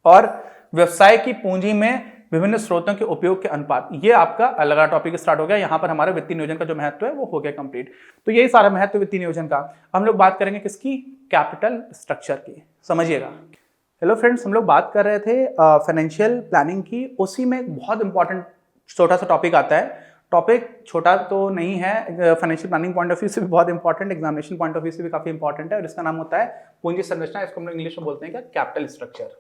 और व्यवसाय की पूंजी में विभिन्न स्रोतों के उपयोग के अनुपात, ये आपका अलग टॉपिक स्टार्ट हो गया। यहां पर हमारा वित्तीय नियोजन का जो महत्व है वो हो गया कंप्लीट। तो यही सारा महत्व वित्तीय नियोजन का। हम लोग बात करेंगे किसकी? कैपिटल स्ट्रक्चर की। समझिएगा। हेलो फ्रेंड्स, हम लोग बात कर रहे थे फाइनेंशियल प्लानिंग की। उसी में एक बहुत इंपॉर्टेंट छोटा सा टॉपिक आता है। टॉपिक छोटा तो नहीं है, financial planning point of view से भी बहुत important, examination point of view से भी काफी इंपॉर्टेंट है, और इसका नाम होता है पूंजी संरचना। इसको हम लोग इंग्लिश में बोलते हैं क्या? Capital structure.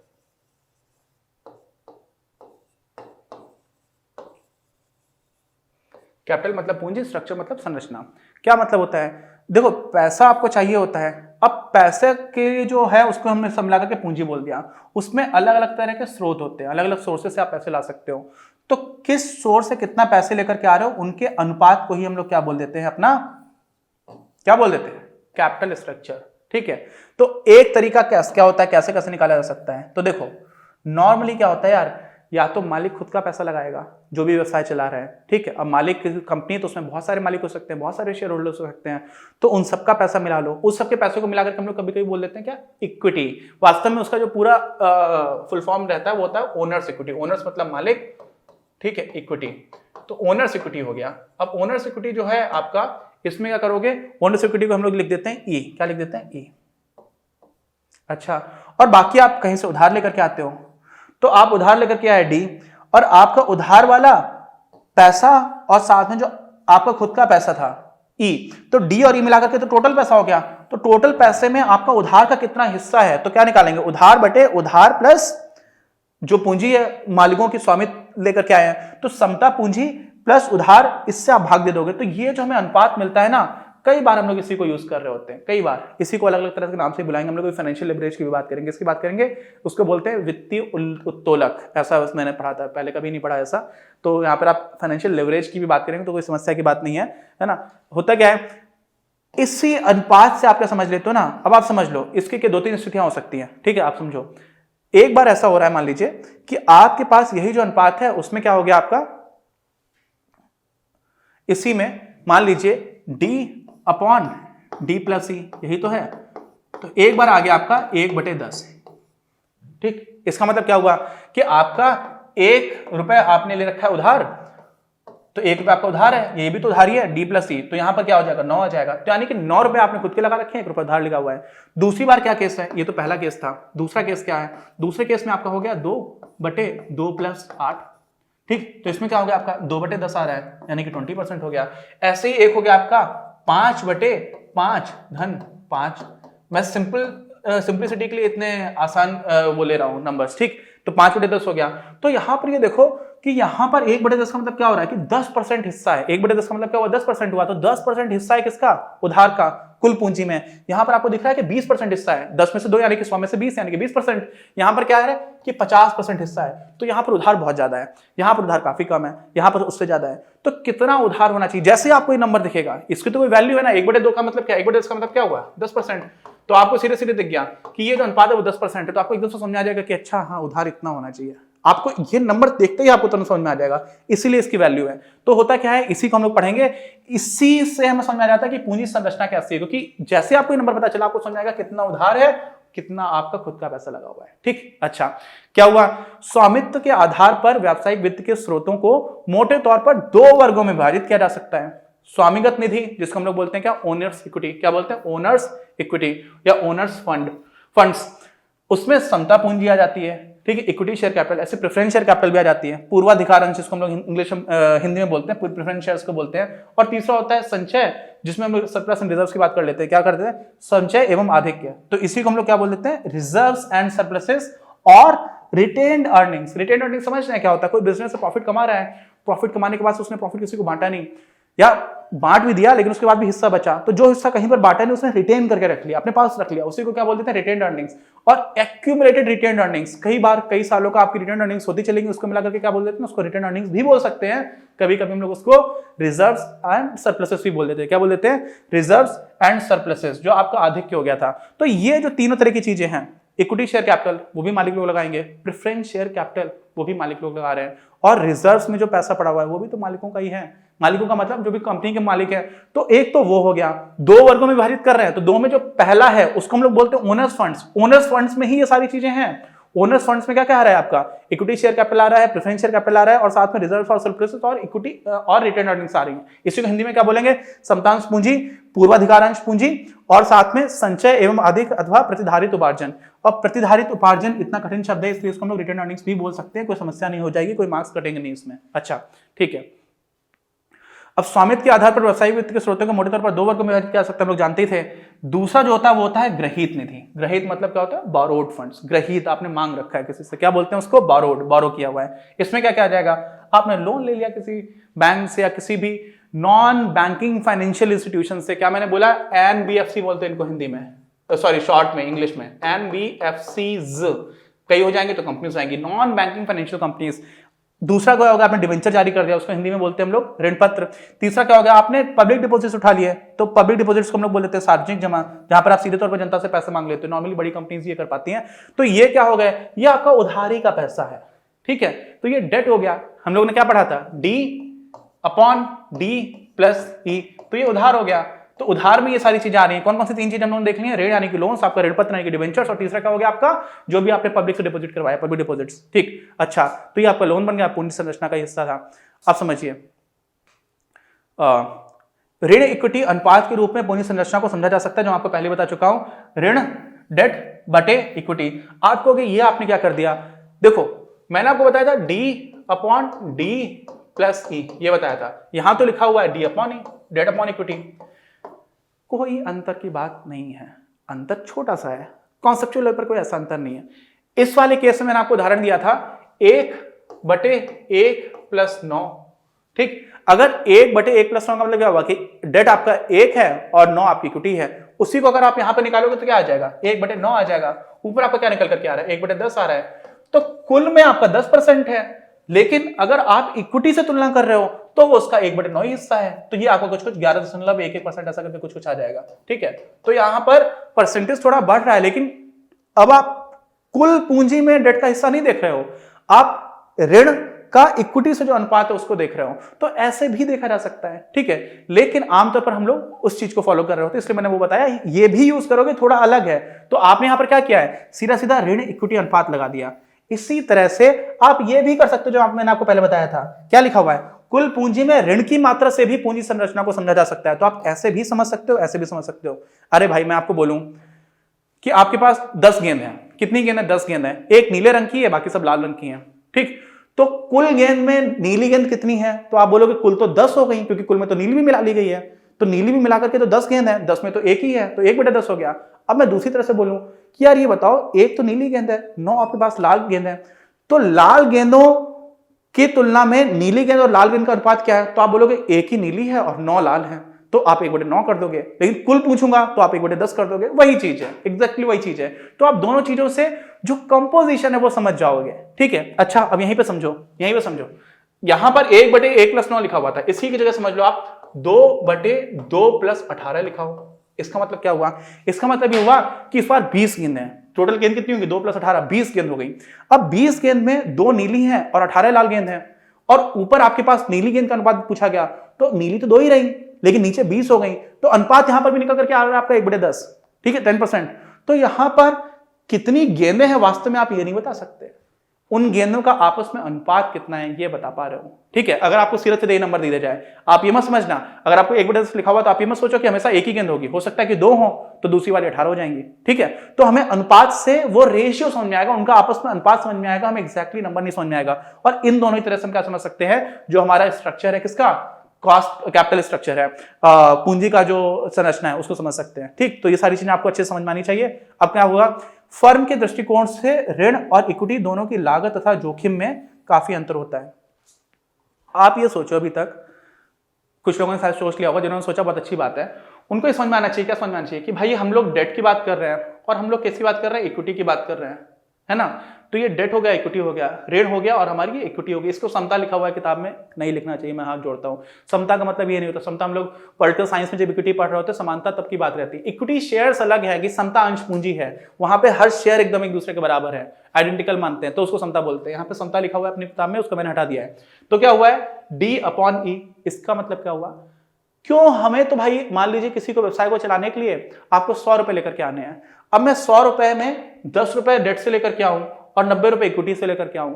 कैपिटल मतलब पूंजी, स्ट्रक्चर मतलब संरचना। क्या मतलब होता है? देखो, पैसा आपको चाहिए होता है। अब पैसे के जो है उसको हमने सब मिला करके पूंजी बोल दिया। उसमें अलग अलग तरह के स्रोत होते हैं, अलग अलग सोर्सेस से आप पैसे ला सकते हो। तो किस सोर्स से कितना पैसे लेकर के आ रहे हो, उनके अनुपात को ही हम लोग क्या बोल देते हैं? अपना क्या बोल देते हैं? Capital structure. ठीक है। तो एक तरीका क्या होता है, कैसे कैसे निकाला जा सकता है? तो देखो, नॉर्मली क्या होता है यार, या तो मालिक खुद का पैसा लगाएगा जो भी व्यवसाय चला रहा है। ठीक है। अब मालिक कंपनी तो उसमें बहुत सारे मालिक हो सकते हैं, बहुत सारे शेयर होल्डर्स हो सकते हैं। तो उन सबका पैसा मिला लो। उस सबके पैसों को मिलाकर हम लोग कभी कभी बोल देते हैं क्या? इक्विटी। वास्तव में उसका जो पूरा फुल फॉर्म रहता है वो होता है ओनर्स इक्विटी। ओनर्स मतलब मालिक, ठीक है, इक्विटी। तो ओनर्स इक्विटी हो गया। अब ओनर्स इक्विटी जो है आपका, इसमें क्या करोगे? ओनर्स इक्विटी को हम लोग लिख देते हैं ई। क्या लिख देते हैं? ई। अच्छा, और बाकी आप कहीं से उधार लेकर के आते हो, तो आप उधार लेकर के आए डी, और आपका उधार वाला पैसा और साथ में जो आपका खुद का पैसा था ई, तो डी और ई मिलाकर के तो टोटल पैसा हो गया। तो टोटल पैसे में आपका उधार का कितना हिस्सा है, तो क्या निकालेंगे? उधार बटे उधार प्लस जो पूंजी है मालिकों की स्वामित्व लेकर के आए हैं, तो समता पूंजी प्लस उधार, इससे आप भाग दे दोगे। तो ये जो हमें अनुपात मिलता है ना, कई बार हम लोग इसी को यूज कर रहे होते हैं। कई बार इसी को अलग अलग तरह के नाम से बुलाएंगे। हम लोग फाइनेंशियल लिवरेज की भी बात करेंगे, इसकी बात करेंगे। उसको बोलते हैं वित्तीय उत्तोलक। ऐसा बस मैंने पढ़ा था, पहले कभी नहीं पढ़ा ऐसा। तो यहाँ पर आप फाइनेंशियल लिवरेज की भी बात करेंगे तो कोई समस्या की बात नहीं है ना। होता क्या है, इसी अनुपात से आप क्या समझ लेते हो ना। अब आप समझ लो, इसकी दो तीन स्थितियां हो सकती हैं। ठीक है, आप समझो। एक बार ऐसा हो रहा है, मान लीजिए कि आपके पास यही जो अनुपात है उसमें क्या हो गया आपका, इसी में मान लीजिए डी अपॉन डी प्लस ई, यही तो है। तो एक बार आ गया आपका 1/10। ठीक, इसका मतलब क्या हुआ कि आपका 1 रुपए आपने ले रखा है उधार, तो 1 रुपए आपका उधार है, ये भी तो उधार ही है, डी प्लस ई। तो यहां पर क्या हो जाएगा? 9 आ जाएगा। तो यानी कि 9 रुपए आपने खुद के लगा रखे हैं, 1 रुपए उधार लिखा हुआ है। दूसरी बार क्या केस है? ये तो पहला केस था। दूसरा केस क्या है? दूसरे केस में आपका हो गया 2/2 + 8। ठीक, तो इसमें क्या हो गया आपका? 2/10 आ रहा है, यानी कि 20% हो गया। ऐसे ही एक हो गया आपका 5/5 धन 5। मैं सिंपलिसिटी के लिए इतने आसान वो ले रहा हूं नंबर्स। ठीक, तो 5/10 हो गया। तो यहां पर ये देखो कि यहां पर 1/10 का मतलब क्या हो रहा है कि 10% हिस्सा है। 1/10 का मतलब क्या हुआ? 10% हुआ। तो 10% हिस्सा है किसका? उधार का, कुल पूंजी में। यहां पर आपको दिख रहा है कि 20% हिस्सा है। 10 में से 2 यानी कि 100 में से 20 यानी कि 20%। यहां पर क्या है कि 50% हिस्सा है। तो यहां पर उधार बहुत ज्यादा है, यहां पर उधार काफी कम है, यहां पर उससे ज्यादा है। तो कितना उधार होना चाहिए? जैसे आपको ये नंबर दिखेगा, इसकी तो कोई वैल्यू है ना। 1/2 का मतलब क्या? 1/10 का मतलब क्या हुआ? 10%। तो आपको सीधे सीधे दिख गया कि ये जो अनुपात है वो 10% है। तो आपको एकदम से समझ आ जाएगा कि अच्छा हाँ, उधार इतना होना चाहिए। आपको ये नंबर देखते ही आपको तुरंत समझ में आ जाएगा, इसीलिए इसकी वैल्यू है। तो होता क्या है, इसी को हम लोग पढ़ेंगे। इसी से हमें समझ में आ जाता है कि पूंजी संरचना कैसी है, क्योंकि जैसे आपको ये नंबर पता चला, आपको समझ आएगा कितना उधार है, कितना आपका खुद का पैसा लगा हुआ है। ठीक, अच्छा, क्या हुआ? स्वामित्व के आधार पर व्यावसायिक वित्त के स्रोतों को मोटे तौर पर 2 वर्गों में विभाजित किया जा सकता है। स्वामिगत निधि, जिसको हम लोग बोलते हैं क्या? Owners equity. क्या बोलते हैं? ओनर्स इक्विटी या ओनर्स फंड्स। उसमें समता पूंजी आ जाती है। ठीक है, इक्विटी शेयर कैपिटल, ऐसे प्रेफरेंस शेयर कैपिटल भी आ जाती है। पूर्वाधिकार अंश, जिसको हम लोग इंग्लिश हिंदी में बोलते हैं, प्रेफरेंस शेयर्स को बोलते हैं। और तीसरा होता है संचय, जिसमें हम लोग सरप्लस एंड रिजर्व्स की बात कर लेते हैं। क्या करते हैं? संचय एवं आधिक्य। तो इसी को हम लोग क्या बोल देते हैं? रिजर्व्स एंड सरप्लसेस और रिटेन्ड अर्निंग्स। रिटेन्ड अर्निंग्स समझ रहे हैं क्या होता है? कोई बिजनेस से प्रॉफिट कमा रहा है, प्रॉफिट कमाने के बाद उसने प्रॉफिट किसी को बांटा नहीं, या बांट भी दिया लेकिन उसके बाद भी हिस्सा बचा, तो जो हिस्सा कहीं पर बांटा नहीं उसने रिटेन करके रख लिया, अपने पास रख लिया, उसी को क्या बोल देते हैं? Retained earnings. और एक्यूमुलेटेड रिटेन्ड अर्निंग्स, कई बार कई सालों का आपकी रिटेन्ड अर्निंग्स होती चलेंगी, उसको मिलाकर के क्या बोल देते हैं? उसको रिटेन्ड अर्निंग्स भी बोल सकते हैं। कभी कभी हम लोग उसको रिजर्व्स एंड सरप्लसेस भी बोल देते हैं। क्या बोल देते हैं? रिजर्व्स एंड सरप्लसेस, जो आपका आधिक्य हो गया था। तो ये जो तीनों तरह की चीजें हैं, इक्विटी शेयर कैपिटल वो भी मालिक लोग लगाएंगे, प्रेफरेंस शेयर कैपिटल वो भी मालिक लोग लगा रहे हैं, और रिजर्व्स में जो पैसा पड़ा हुआ है वो भी तो मालिकों का ही है। मालिकों का मतलब जो भी कंपनी के मालिक है। तो एक तो वो हो गया, दो वर्गों में विभाजित कर रहे हैं, तो दो में जो पहला है उसको हम लोग बोलते हैं ओनर्स फंड्स। ओनर्स फंड्स में ही ये सारी चीजें हैं। ओनर्स फंड्स में क्या क्या आ रहा है आपका, इक्विटी शेयर कैपिटल आ रहा है, प्रेफरेंस शेयर कैपिटल आ रहा है, और साथ में रिजर्व और सरप्लस और इक्विटी और रिटेन अर्निंग्स आ रही है। इसी को हिंदी में क्या बोलेंगे, समतांश पूंजी, पूर्वाधिकारांश पूंजी, और साथ में संचय एवं अधिक अथवा प्रतिधारित उपार्जन। और प्रतिधारित उपार्जन इतना कठिन शब्द है, इसलिए इसको हम लोग रिटेन अर्निंग्स भी बोल सकते हैं, कोई समस्या नहीं हो जाएगी, कोई मार्क्स कटेंगे नहीं इसमें। अच्छा ठीक है। अब स्वामित्व के आधार पर व्यवसायिक वित्त के स्रोतों को मोटे तौर पर दो वर्गों में विभाजित किया जा सकता है, हम लोग जानते ही थे। दूसरा जो होता है वो होता है ग्रहित निधि। ग्रहित मतलब क्या होता है, बोरोड फंड्स। ग्रहित आपने मांग रखा है किसी से, क्या बोलते हैं उसको, बोरोड, बोरो किया हुआ है। इसमें क्या क्या आ जाएगा, आपने लोन ले लिया किसी बैंक से या किसी भी नॉन बैंकिंग फाइनेंशियल इंस्टीट्यूशन से। क्या मैंने बोला, एनबीएफसी बोलते हैं इनको हिंदी में, सॉरी शॉर्ट में इंग्लिश में एनबीएफसीज, कई हो जाएंगे तो कंपनीज आएंगी, नॉन बैंकिंग फाइनेंशियल कंपनीज। दूसरा क्या होगा, आपने डिवेंचर जारी कर दिया, उसको हिंदी में बोलते हैं हम लोग ऋण पत्र। तीसरा क्या होगा, आपने पब्लिक डिपॉजिट्स उठा लिए, तो पब्लिक डिपॉजिट्स को हम लोग बोल देते हैं सार्वजनिक जमा, जहां पर आप सीधे तौर पर जनता से पैसे मांग लेते हो। नॉर्मली बड़ी कंपनीज ये कर पाती हैं। तो ये क्या हो गया, ये आपका उधारी का पैसा है, ठीक है। तो ये डेट हो गया, हम लोगों ने क्या पढ़ा था, डी अपॉन डी प्लस ई, तो ये उधार हो गया। तो उधार में ये सारी चीजें आ रही हैं। कौन कौन सी तीन चीजें हम लोगों ने देख ली है, ऋण यानी कि लोन्स, आपका ऋण पत्र यानी कि डिवेंचर्स, और तीसरा क्या हो गया आपका, जो भी आपने पब्लिक से डिपॉजिट करवाया, पब्लिक डिपॉजिट्स, ठीक। अच्छा, तो ये आपका लोन बन गया, पूंजी संरचना का हिस्सा था। आप समझिए, ऋण इक्विटी अनुपात के रूप में पूंजी संरचना को समझा जा सकता है, जो आपको पहले बता चुका हूं, ऋण डेट बटे इक्विटी। आप कहोगे ये आपने क्या कर दिया, देखो मैंने आपको बताया था डी अपॉन डी प्लस ई, ये बताया था। यहां तो लिखा हुआ है डी अपॉन ई, डेट अपॉन इक्विटी। कोई अंतर की बात नहीं है, अंतर छोटा सा है, कॉन्सेप्चुअल लेवल पर कोई ऐसा अंतर नहीं है। इस वाले केस में मैंने आपको उदाहरण दिया था 1/1 + 9, ठीक। अगर 1/1 + 9 का मतलब क्या हुआ कि डेट आपका 1 है और 9 आपकी इक्विटी है, उसी को अगर आप यहां पर निकालोगे तो क्या आ जाएगा, 1/9 आ जाएगा। ऊपर आपका क्या निकल करके आ रहा है, 1/10 आ रहा है। तो कुल में आपका 10% है, लेकिन अगर आप इक्विटी से तुलना कर रहे हो तो वो उसका 1/9 हिस्सा है। तो ये आपको कुछ 11.11% ऐसा करके कुछ आ जाएगा, ठीक है। तो यहां पर परसेंटेज थोड़ा बढ़ रहा है, लेकिन अब आप कुल पूंजी में डेट का हिस्सा नहीं देख रहे हो, आप ऋण का इक्विटी से जो अनुपात है उसको देख रहे हो। तो ऐसे भी देखा जा सकता है, ठीक है। लेकिन आमतौर पर हम लोग उस चीज को फॉलो कर रहे होते हैं, इसलिए मैंने वो बताया, ये भी यूज करोगे थोड़ा अलग है। तो आपने यहां पर क्या किया है, सीधा सीधा ऋण इक्विटी अनुपात लगा दिया। इसी तरह से आप ये भी कर सकते हो, जो मैंने आपको पहले बताया था, क्या लिखा हुआ है, कुल पूंजी में ऋण की मात्रा से भी पूंजी संरचना को समझा जा सकता है। तो आप ऐसे भी समझ सकते हो, ऐसे भी समझ सकते हो। अरे भाई मैं आपको बोलूं कि आपके पास 10 गेंद है, कितनी गेंद है, 10 गेंद है, एक नीले रंग की है, बाकी सब लाल रंग की है, ठीक। तो कुल गेंद में नीली गेंद कितनी है, तो आप बोलोगे कुल तो 10 हो गई, क्योंकि कुल में तो नीली भी मिला ली गई है। तो नीली भी मिलाकर के तो 10 गेंद है, 10 में तो एक ही है, तो 1/10 हो गया। अब मैं दूसरी तरह से बोलूं कि यार ये बताओ, एक तो नीली गेंद है, 9 आपके पास लाल गेंद है, तो लाल गेंदों की तुलना में नीली गेंद और लाल गेंद का अनुपात क्या है, तो आप बोलोगे एक ही नीली है और 9 लाल है, तो आप 1/9 कर दोगे। लेकिन कुल पूछूंगा तो आप 1/10 कर दोगे, वही चीज है, एग्जैक्टली वही चीज है। तो आप दोनों चीजों से जो कंपोजिशन है वो समझ जाओगे, ठीक है। अच्छा अब यहीं पे समझो, यहीं पे समझो, यहां पर 1/1 + 9 लिखा हुआ था, इसी की जगह समझ लो आप 2/2 + 18 लिखा हो। इसका मतलब क्या हुआ, इसका मतलब ये हुआ कि इस बार 20 गेंद है, टोटल गेंद कितनी होगी, 2 + 18 20 गेंद हो गई। अब 20 गेंद में 2 नीली हैं और 18 लाल गेंद हैं, और ऊपर आपके पास नीली गेंद का अनुपात पूछा गया, तो नीली तो 2 ही रही, लेकिन नीचे 20 हो गई, तो अनुपात यहां पर भी निकल करके आ रहा है आपका 1/10, ठीक है, 10%। तो यहां पर कितनी गेंदें हैं वास्तव में आप ये नहीं बता सकते, उन गेंदों का आपस में अनुपात कितना है ये बता पा रहे हो, ठीक है। अगर आपको सीधे सीधे नंबर दिया जाए, आप ये मत समझना, अगर आपको 1/10 लिखा हुआ तो आप ये मत सोचो कि हमेशा एक ही गेंद होगी, हो सकता है कि 2 हो तो दूसरी वाली 18 हो जाएंगी, ठीक है। तो हमें अनुपात से वो रेशियो समझ में आएगा, उनका आपस में अनुपात समझ में आएगा, हमें एक्जैक्टली नंबर नहीं समझ में आएगा। और इन दोनों ही तरह से हम क्या समझ सकते हैं, जो हमारा स्ट्रक्चर है किसका, कॉस्ट कैपिटल स्ट्रक्चर है, पूंजी का जो संरचना है उसको समझ सकते हैं, ठीक। तो ये सारी चीजें आपको अच्छे से समझ में आनी चाहिए। अब क्या होगा, फर्म के दृष्टिकोण से ऋण और इक्विटी दोनों की लागत तथा जोखिम में काफी अंतर होता है। आप ये सोचो, अभी तक कुछ लोगों ने शायद सोच लिया होगा, जिन्होंने सोचा बहुत अच्छी बात है, उनको ये समझ में आना चाहिए, क्या समझ में आना चाहिए कि भाई हम लोग डेट की बात कर रहे हैं और हम लोग किसकी बात कर रहे हैं, इक्विटी की बात कर रहे हैं, है ना। तो ये डेट हो गया, इक्विटी हो गया, ऋण हो गया और हमारी ये इक्विटी हो गई। इसको समता लिखा हुआ है किताब में, नहीं लिखना चाहिए, मैं हाथ जोड़ता हूं। समता का मतलब ये नहीं होता, समता हम लोग पॉलिटिकल साइंस में जब इक्विटी पढ़ रहे होते हैं, समानता तब की बात रहती है। इक्विटी शेयर्स अलग है कि समता अंश पूंजी है, वहां पे हर शेयर एकदम एक दूसरे के बराबर है, आइडेंटिकल मानते हैं, तो उसको समता बोलते हैं। यहाँ पे समता लिखा हुआ है अपनी किताब में, उसको मैंने हटा दिया है। तो क्या हुआ है, D/E, इसका मतलब क्या हुआ, क्यों हमें तो भाई मान लीजिए किसी को व्यवसाय को चलाने के लिए आपको 100 रुपए लेकर के आने हैं, अब मैं 100 रुपए में 10 रुपए डेट से लेकर के आऊं और 90 रुपए इक्विटी से लेकर के आऊं,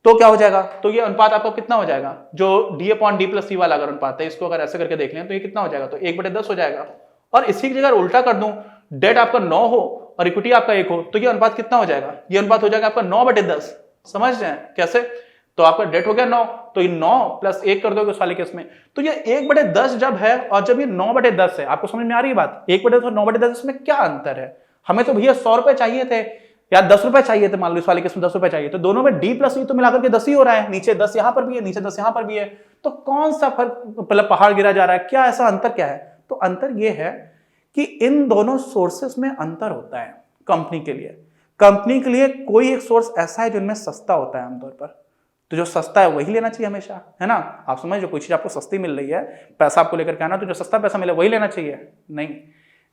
तो क्या हो जाएगा, तो ये अनुपात आपको कितना हो जाएगा, जो D/D+C वाला अगर अनुपात है, इसको अगर ऐसे करके देख लें तो ये कितना हो जाएगा, तो 1/10 हो जाएगा। और इसी की जगह उल्टा कर दूं, डेट आपका 9 हो और इक्विटी आपका 1 हो, तो ये अनुपात कितना हो जाएगा, ये अनुपात हो जाएगा आपका 9/10। समझ रहे हैं कैसे, तो आपका डेट हो गया 9, तो ये 9 + 1 कर दोगे उस वाले केस में, तो ये 1/10 जब है और जब ये 9/10 है, आपको समझ में आ रही है बात, 1/10 और 9/10 में क्या अंतर है। हमें तो भैया 100 रुपए चाहिए थे या 10 रुपए चाहिए थे, मान लो इस वाले केस में 10 रुपए चाहिए, तो दोनों में D+E तो मिलाकर के 10 ही हो रहा है, नीचे 10 यहां पर भी है, नीचे 10 यहां पर भी है, तो कौन सा फर्क, मतलब पहाड़ गिरा जा रहा है, क्या ऐसा अंतर क्या है, तो अंतर यह है कि इन दोनों सोर्सेस में अंतर होता है। कंपनी के लिए कोई एक सोर्स ऐसा है जिनमें सस्ता होता है आमतौर पर, तो जो सस्ता है वही लेना चाहिए हमेशा, है ना। आप समझ, जो कोई चीज आपको सस्ती मिल रही है, पैसा आपको लेकर के आना, तो जो सस्ता पैसा मिले वही लेना चाहिए, नहीं।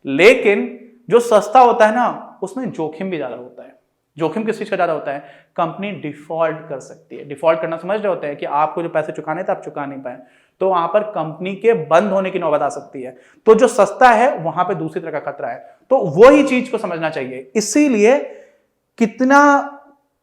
लेकिन जो सस्ता होता है ना, उसमें जोखिम भी ज्यादा होता है। जोखिम किस चीज का ज्यादा होता है, कंपनी डिफॉल्ट कर सकती है। डिफॉल्ट करना समझ रहे होते हैं कि आपको जो पैसे चुकाने थे आप चुका नहीं पाए, तो वहां पर कंपनी के बंद होने की नौबत आ सकती है। तो जो सस्ता है वहां पर दूसरी तरह का खतरा है, तो वही चीज को समझना चाहिए। इसीलिए कितना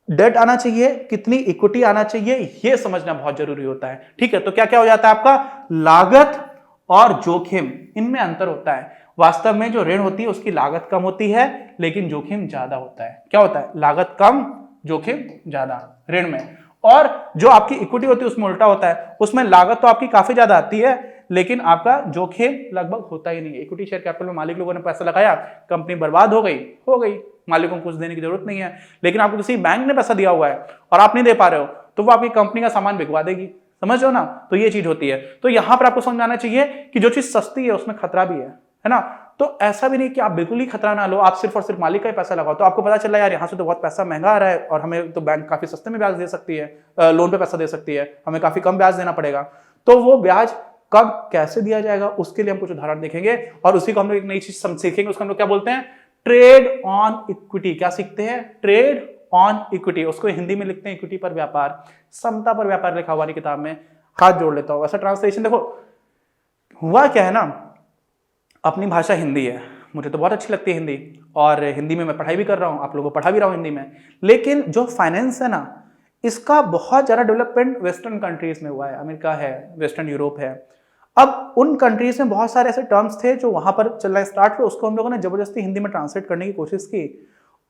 डेट आना चाहिए, कितनी इक्विटी आना चाहिए, यह समझना बहुत जरूरी होता है। ठीक है, तो क्या क्या हो जाता है आपका, लागत और जोखिम, इनमें अंतर होता है। वास्तव में जो ऋण होती है उसकी लागत कम होती है लेकिन जोखिम ज्यादा होता है। क्या होता है, लागत कम जोखिम ज्यादा ऋण में, और जो आपकी इक्विटी होती है उसमें उल्टा होता है, उसमें लागत तो आपकी काफी ज्यादा आती है लेकिन आपका जोखिम लगभग होता ही नहीं है। इक्विटी शेयर कैपिटल में मालिक लोगों ने पैसा लगाया, कंपनी बर्बाद हो गई, मालिकों को कुछ देने की जरूरत नहीं है। लेकिन आपको किसी बैंक ने पैसा दिया हुआ है और आप नहीं दे पा रहे हो, तो वो आपकी कंपनी का सामान बिकवा देगी, समझ रहे हो ना। तो ये चीज होती है। तो यहां पर आपको समझ आना चाहिए कि जो चीज सस्ती है उसमें खतरा भी है ना। तो ऐसा भी नहीं कि आप बिल्कुल ही खतरा ना लो, आप सिर्फ और सिर्फ मालिक का ही पैसा लगाओ, तो आपको पता चला यार यहाँ से तो बहुत पैसा महंगा आ रहा है और हमें तो बैंक काफी सस्ते में ब्याज दे सकती है, लोन पे पैसा दे सकती है, हमें काफी कम ब्याज देना पड़ेगा। तो वो ब्याज कब कैसे दिया जाएगा उसके लिए हम कुछ उदाहरण देखेंगे और उसी को हम लोग एक नई चीज सीखेंगे, उसको हम लोग क्या बोलते हैं, ट्रेड ऑन इक्विटी। क्या सीखते हैं, ट्रेड ऑन इक्विटी। उसको हिंदी में लिखते हैं इक्विटी पर व्यापार, समता पर व्यापार लिखा हुआ किताब में, हाथ जोड़ लेता हूं। वैसा ट्रांसलेशन देखो हुआ क्या है ना, अपनी भाषा हिंदी है, मुझे तो बहुत अच्छी लगती है हिंदी, और हिंदी में मैं पढ़ाई भी कर रहा हूं, आप लोगों को पढ़ा भी रहा हूं हिंदी में। लेकिन जो फाइनेंस है ना, इसका बहुत ज्यादा डेवलपमेंट वेस्टर्न कंट्रीज में हुआ है, अमेरिका है, वेस्टर्न यूरोप है। अब उन कंट्रीज में बहुत सारे ऐसे टर्म्स थे जो वहां पर चलना स्टार्ट हुए, उसको हम लोगों ने जबरदस्ती हिंदी में ट्रांसलेट करने की कोशिश की,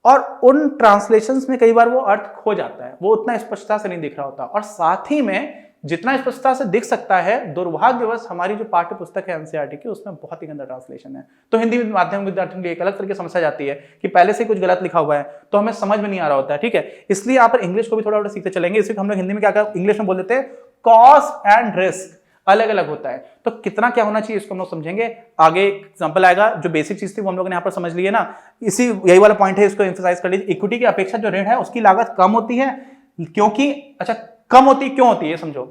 और उन ट्रांसलेशंस में कई बार वो अर्थ खो जाता है, वो उतना स्पष्टता से नहीं दिख रहा होता। और साथ ही में जितना स्पष्टता से दिख सकता है, दुर्भाग्यवश हमारी जो पाठ्य पुस्तक है एनसीईआरटी की, उसमें बहुत ही गंदा ट्रांसलेशन है। तो हिंदी माध्यमिक विद्यार्थियों के लिए एक अलग तरीके से समस्या जाती है कि पहले से कुछ गलत लिखा हुआ है तो हमें समझ में नहीं आ रहा होता है। ठीक है, इसलिए यहाँ पर इंग्लिश को भी थोड़ा थोड़ा सीखते चलेंगे। इसी को हम लोग हिंदी में क्या इंग्लिश में बोल देते हैं, कॉस्ट एंड रिस्क अलग अलग होता है। तो कितना क्या होना चाहिए इसको हम लोग समझेंगे, आगे एग्जांपल आएगा। जो बेसिक चीज थी वो हम लोगों ने यहाँ पर समझ ली है ना, इसी यही वाला पॉइंट है, इसको एम्फसाइज कर लीजिए। इक्विटी की अपेक्षा जो ऋण है उसकी लागत कम होती है, क्योंकि अच्छा कम होती क्यों होती है समझो।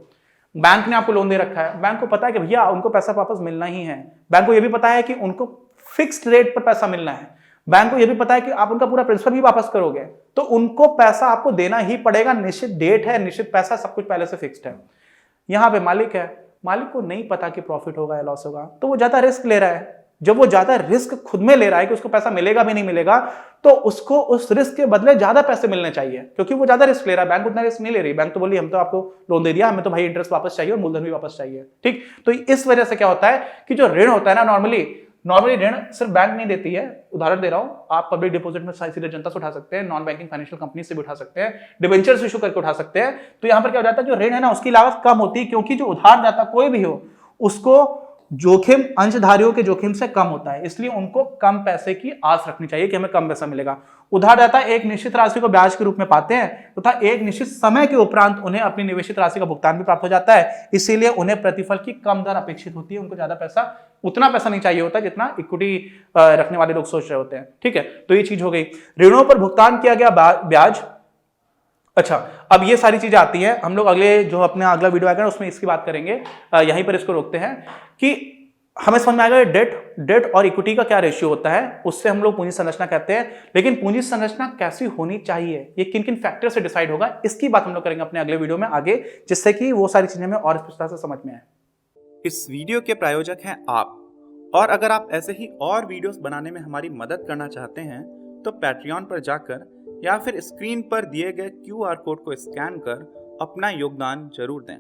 बैंक ने आपको लोन दे रखा है, बैंक को पता है कि भैया उनको पैसा वापस मिलना ही है, बैंक को यह भी पता है कि उनको फिक्स्ड रेट पर पैसा मिलना है, बैंक को यह भी पता है कि आप उनका पूरा प्रिंसिपल भी वापस करोगे, तो उनको पैसा आपको देना ही पड़ेगा, निश्चित डेट है, निश्चित पैसा, सब कुछ पहले से फिक्स्ड है। यहां पे मालिक है, मालिक को नहीं पता कि प्रॉफिट होगा या लॉस होगा, तो वो ज्यादा रिस्क ले रहा है। जब वो ज्यादा रिस्क खुद में ले रहा है कि उसको पैसा मिलेगा भी नहीं मिलेगा, तो उसको उस रिस्क के बदले ज्यादा पैसे मिलने चाहिए, क्योंकि वो ज्यादा रिस्क ले रहा है। बैंक उतना रिस्क नहीं ले रही, बैंक तो बोली हम तो आपको लोन दे दिया, हमें तो भाई इंटरेस्ट वापस चाहिए और मूलधन भी वापस चाहिए। ठीक, तो इस वजह से क्या होता है कि जो ऋण होता है ना, नॉर्मली ऋण सिर्फ बैंक नहीं देती है। उदाहरण दे रहा हूं, आप पब्लिक डिपॉजिट में सीधे जनता से उठा सकते हैं, नॉन बैंकिंग फाइनेंशियल कंपनी से भी उठा सकते हैं, डिबेंचर्स इशू करके उठा सकते हैं। तो यहां पर क्या हो जाता है, जो ऋण है ना उसकी लागत कम होती है, क्योंकि जो उधारदाता कोई भी हो उसको जोखिम अंशधारियों के जोखिम से कम होता है, इसलिए उनको कम पैसे की आस रखनी चाहिए कि हमें कम पैसा मिलेगा। उधारदाता एक निश्चित राशि को ब्याज के रूप में पाते हैं तथा एक निश्चित समय के उपरांत उन्हें अपनी निवेशित राशि का भुगतान भी प्राप्त हो जाता है, इसीलिए उन्हें प्रतिफल की कम दर अपेक्षित होती है। उनको ज्यादा पैसा, उतना पैसा नहीं चाहिए होता जितना इक्विटी रखने वाले लोग सोच रहे होते हैं। ठीक है, तो ये चीज हो गई। ऋणों पर भुगतान किया गया ब्याज अच्छा, अब ये सारी चीजें आती हैं, हम लोग अगले जो अपना अगला वीडियो आएगा उसमें इसकी बात करेंगे। यहीं पर इसको रोकते हैं कि हमें समझ में आएगा डेट और इक्विटी का क्या रेशियो होता है, उससे हम लोग पूंजी संरचना कहते हैं। लेकिन पूंजी संरचना कैसी होनी चाहिए, ये किन किन फैक्टर से डिसाइड होगा, इसकी बात हम लोग करेंगे अपने अगले वीडियो में आगे, जिससे कि वो सारी चीजें हमें और स्पष्टता से समझ में आए। इस वीडियो के प्रायोजक हैं आप, और अगर आप ऐसे ही और वीडियोस बनाने में हमारी मदद करना चाहते हैं तो पैट्रियन पर जाकर या फिर स्क्रीन पर दिए गए QR कोड को स्कैन कर अपना योगदान जरूर दें।